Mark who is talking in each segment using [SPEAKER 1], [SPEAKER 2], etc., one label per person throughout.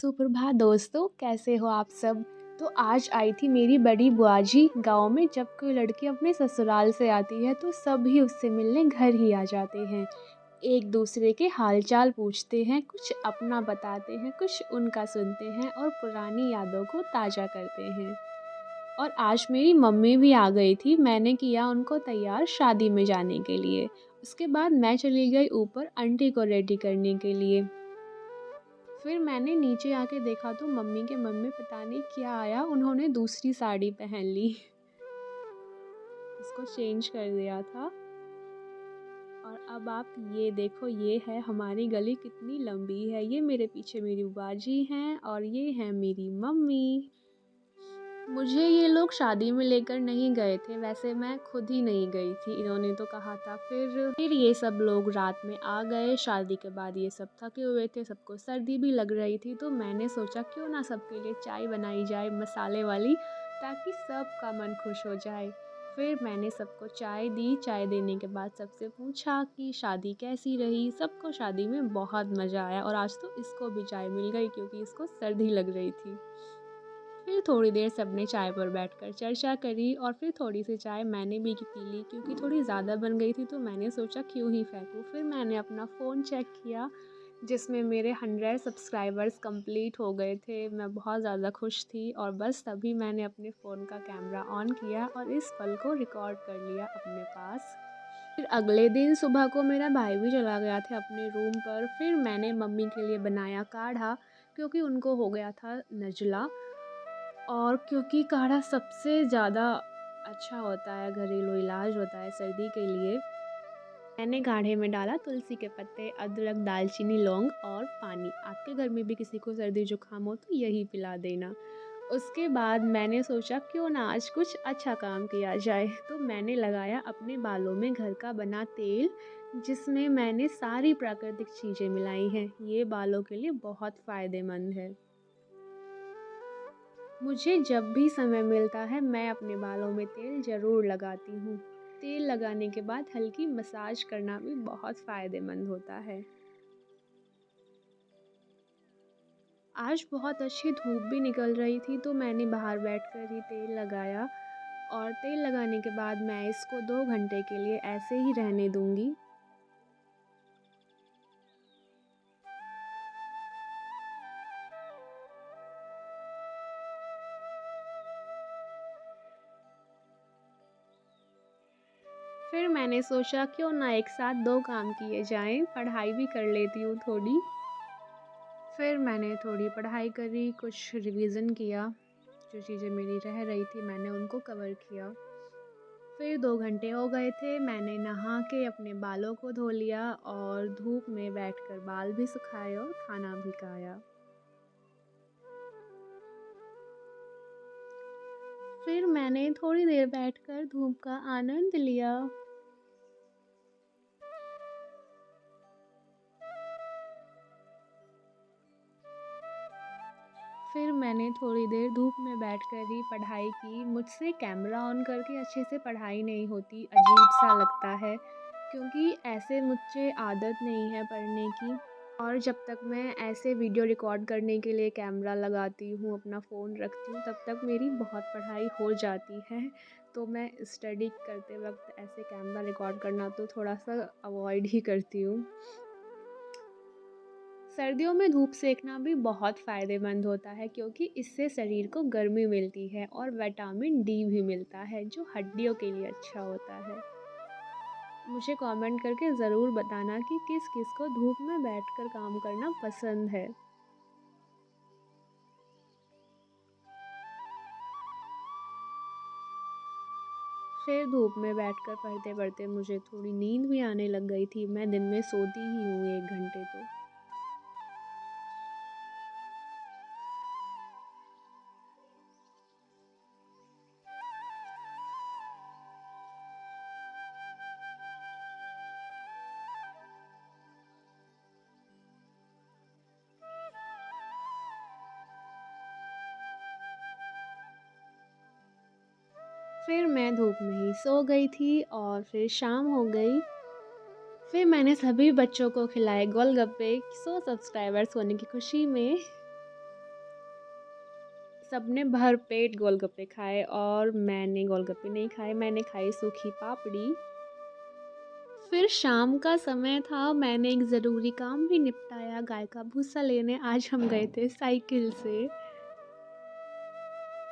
[SPEAKER 1] सुप्रभात दोस्तों, कैसे हो आप सब। तो आज आई थी मेरी बड़ी बुआ जी। गाँव में जब कोई लड़की अपने ससुराल से आती है तो सभी उससे मिलने घर ही आ जाते हैं। एक दूसरे के हालचाल पूछते हैं, कुछ अपना बताते हैं, कुछ उनका सुनते हैं और पुरानी यादों को ताज़ा करते हैं। और आज मेरी मम्मी भी आ गई थी। मैंने किया उनको तैयार शादी में जाने के लिए। उसके बाद मैं चली गई ऊपर आंटी को रेडी करने के लिए। फिर मैंने नीचे आके देखा तो मम्मी के मन में पता नहीं क्या आया, उन्होंने दूसरी साड़ी पहन ली। उसको चेंज कर दिया था। और अब आप ये देखो, ये है हमारी गली कितनी लंबी है। ये मेरे पीछे मेरी बुआ जी हैं और ये है मेरी मम्मी। मुझे ये लोग शादी में लेकर नहीं गए थे, वैसे मैं खुद ही नहीं गई थी, इन्होंने तो कहा था। फिर ये सब लोग रात में आ गए। शादी के बाद ये सब थके हुए थे, सबको सर्दी भी लग रही थी, तो मैंने सोचा क्यों ना सबके लिए चाय बनाई जाए मसाले वाली, ताकि सबका मन खुश हो जाए। फिर मैंने सबको चाय दी। चाय देने के बाद सबसे पूछा कि शादी कैसी रही। सबको शादी में बहुत मज़ा आया और आज तो इसको भी चाय मिल गई क्योंकि इसको सर्दी लग रही थी। फिर थोड़ी देर सबने चाय पर बैठकर चर्चा करी और फिर थोड़ी सी चाय मैंने भी पी ली क्योंकि थोड़ी ज़्यादा बन गई थी, तो मैंने सोचा क्यों ही फेंकूं। फिर मैंने अपना फ़ोन चेक किया जिसमें मेरे 100 सब्सक्राइबर्स कंप्लीट हो गए थे। मैं बहुत ज़्यादा खुश थी और बस तभी मैंने अपने फ़ोन का कैमरा ऑन किया और इस पल को रिकॉर्ड कर लिया अपने पास। फिर अगले दिन सुबह को मेरा भाई भी चला गया था अपने रूम पर। फिर मैंने मम्मी के लिए बनाया काढ़ा क्योंकि उनको हो गया था नज़ला, और क्योंकि काढ़ा सबसे ज़्यादा अच्छा होता है, घरेलू इलाज होता है सर्दी के लिए। मैंने काढ़े में डाला तुलसी के पत्ते, अदरक, दालचीनी, लौंग और पानी। आपके घर में भी किसी को सर्दी जुकाम हो तो यही पिला देना। उसके बाद मैंने सोचा क्यों ना आज कुछ अच्छा काम किया जाए, तो मैंने लगाया अपने बालों में घर का बना तेल, जिसमें मैंने सारी प्राकृतिक चीज़ें मिलाई हैं। ये बालों के लिए बहुत फ़ायदेमंद है। मुझे जब भी समय मिलता है मैं अपने बालों में तेल ज़रूर लगाती हूँ। तेल लगाने के बाद हल्की मसाज करना भी बहुत फ़ायदेमंद होता है। आज बहुत अच्छी धूप भी निकल रही थी, तो मैंने बाहर बैठकर ही तेल लगाया। और तेल लगाने के बाद मैं इसको 2 घंटे के लिए ऐसे ही रहने दूँगी। फिर मैंने सोचा क्यों ना एक साथ 2 काम किए जाएँ, पढ़ाई भी कर लेती हूँ थोड़ी। फिर मैंने थोड़ी पढ़ाई करी, कुछ रिवीज़न किया, जो चीज़ें मेरी रह रही थी मैंने उनको कवर किया। फिर 2 घंटे हो गए थे, मैंने नहा के अपने बालों को धो लिया और धूप में बैठकर बाल भी सुखाए और खाना भी खाया। फिर मैंने थोड़ी देर बैठकर धूप का आनंद लिया। फिर मैंने थोड़ी देर धूप में बैठकर ही पढ़ाई की। मुझसे कैमरा ऑन करके अच्छे से पढ़ाई नहीं होती, अजीब-सा लगता है, क्योंकि ऐसे मुझे आदत नहीं है पढ़ने की। और जब तक मैं ऐसे वीडियो रिकॉर्ड करने के लिए कैमरा लगाती हूँ, अपना फ़ोन रखती हूँ, तब तक मेरी बहुत पढ़ाई हो जाती है। तो मैं स्टडी करते वक़्त ऐसे कैमरा रिकॉर्ड करना तो थोड़ा-सा अवॉइड ही करती हूँ। सर्दियों में धूप सेकना भी बहुत फ़ायदेमंद होता है क्योंकि इससे शरीर को गर्मी मिलती है और विटामिन डी भी मिलता है, जो हड्डियों के लिए अच्छा होता है। मुझे कमेंट करके ज़रूर बताना कि किस किस को धूप में बैठकर काम करना पसंद है। फिर धूप में बैठकर पढ़ते-पढ़ते मुझे थोड़ी नींद भी आने लग गई थी। मैं दिन में सोती ही हूँ 1 घंटे तो। फिर मैं धूप में ही सो गई थी और फिर शाम हो गई। फिर मैंने सभी बच्चों को खिलाए गोलगप्पे 100 सब्सक्राइबर्स होने की खुशी में। सबने भरपेट गोलगप्पे खाए और मैंने गोलगप्पे नहीं खाए, मैंने खाई सूखी पापड़ी। फिर शाम का समय था, मैंने एक ज़रूरी काम भी निपटाया, गाय का भूसा लेने आज हम गए थे साइकिल से।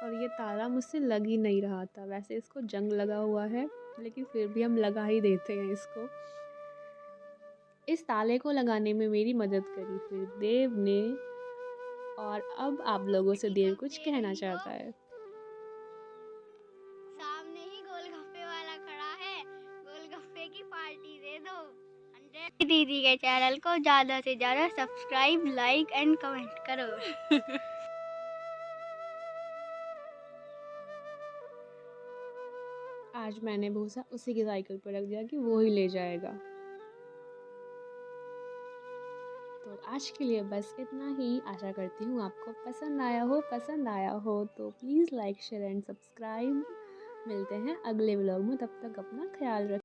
[SPEAKER 1] और ये ताला मुझसे लग ही नहीं रहा था, वैसे इसको जंग लगा हुआ है लेकिन फिर भी हम लगा ही देते हैं इसको। इस ताले को लगाने में मेरी मदद करी फिर देव ने। और अब आप लोगों से देव कुछ कहना चाहता है।
[SPEAKER 2] सामने ही गोलगप्पे वाला खड़ा है, गोलगप्पे की पार्टी दे दो। 100 दीदी के चैनल को ज़्यादा से ज़्यादा सब्सक्राइब, लाइक एंड कमेंट करो।
[SPEAKER 1] आज मैंने भूसा उसी की साइकिल पर रख दिया कि वो ही ले जाएगा। तो आज के लिए बस इतना ही। आशा करती हूँ आपको पसंद आया हो तो please like share and subscribe. मिलते हैं अगले व्लॉग में, तब तक अपना ख्याल रखें।